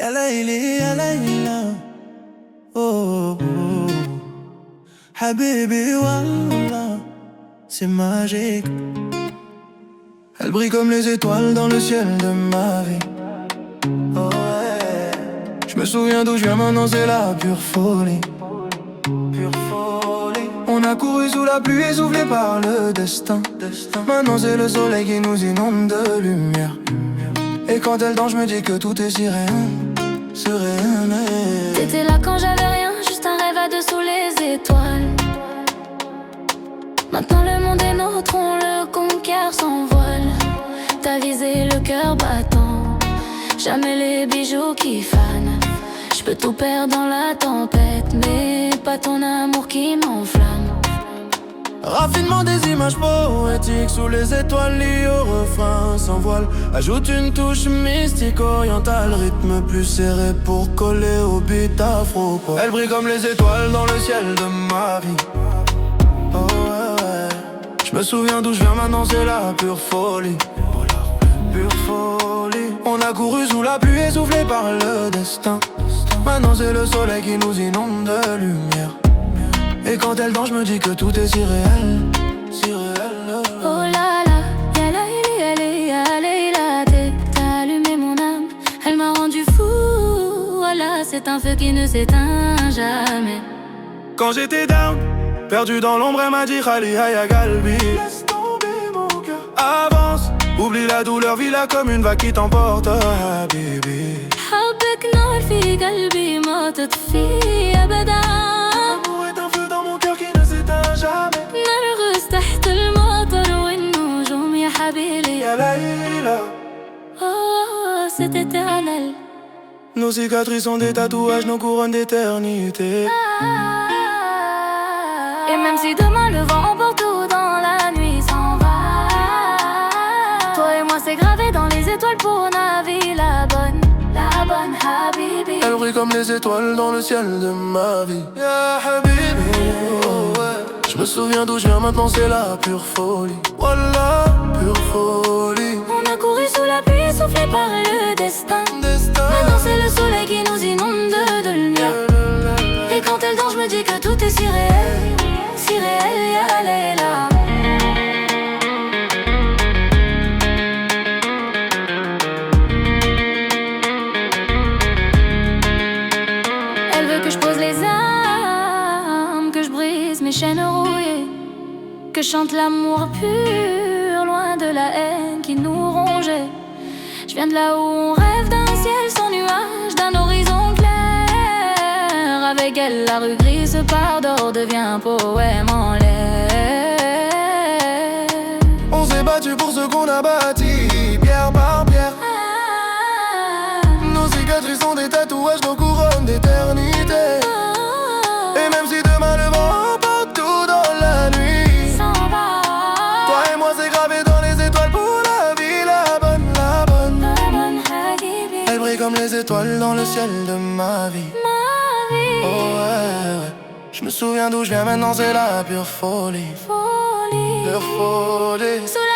Ya Layli, ya Layla. Oh, oh, oh. Habibi, wallah, c'est magique. Elle brille comme les étoiles dans le ciel de ma vie. Oh ouais. Je me souviens d'où je viens maintenant, c'est la pure folie. Pure folie. On a couru sous la pluie essoufflé par le destin. Maintenant c'est le soleil qui nous inonde de lumière. Et quand elle danse, je me dis que tout est si réel. T'étais là quand j'avais rien, juste un rêve à deux sous les étoiles. Maintenant le monde est nôtre, on le conquiert sans voile. T'as visé le cœur battant, jamais les bijoux qui fanent. J'peux tout perdre dans la tempête, mais pas ton amour qui m'enflamme. Raffinement des images poétiques sous les étoiles liées au refrain sans voile. Ajoute une touche mystique orientale, rythme plus serré pour coller au beat afro. Elle brille comme les étoiles dans le ciel de ma vie. Oh ouais, ouais. Je me souviens d'où je viens maintenant, c'est la pure folie. Pure folie. On a couru sous la pluie essoufflé par le destin. Maintenant c'est le soleil qui nous inonde de lumière. Et quand elle danse, je me dis que tout est si réel, si réel. Oh là là, ya Layli, ya Layla, t'as allumé mon âme, elle m'a rendu fou. Voilà, c'est un feu qui ne s'éteint jamais. Quand j'étais down, perdu dans l'ombre, elle m'a dit Khaliha ya Galbi. Laisse tomber mon cœur, avance, oublie la douleur, vis-la comme une vague qui t'emporte, habibi. حبك نار في قلبي ما تطفي أبدا. L'amour est un feu dans mon cœur qui ne s'éteint jamais. نرقص تحت المطر والنجوم يا حبيبي. Ya Layla. Oh, c'est éternel. Nos cicatrices sont des tatouages, nos couronnes d'éternité. Et même si demain le vent emporte tout dans la nuit s'en va, toi et moi c'est gravé dans les étoiles pour naviguer la bonne habibi. Elle brille comme les étoiles dans le ciel de ma vie. Ya habibi, oh ouais. Je me souviens d'où je viens maintenant, c'est la pure folie. Wallah, pure folie. On a couru sous la pluie soufflé par le destin. Maintenant c'est le soleil qui nous inonde de lumière. Et quand elle danse, je me dis que tout est si réel, ya Layla. Elle veut que je pose les armes, que je brise mes chaînes rouillées, que je chante l'amour pur, loin de la haine qui nous rongeait. Je viens de là où on rêve d'un ciel sans nuages, d'un horizon clair. Avec elle, la rue grise par d'or devient un poème en l'air. On s'est battu pour ce qu'on a bâti, pierre par pierre. Nos cicatrices sont des tatouages, nos couronnes d'éternité. Et même si demain le vent emporte tout dans la nuit, S'en va. toi et moi c'est gravé dans les étoiles pour la vie, la bonne, la bonne. Habibi, Elle brille comme les étoiles dans le ciel de ma vie. ma vie, Oh ouais, ouais. Je me souviens d'où je viens maintenant, c'est la pure folie. folie. Pure folie. Sous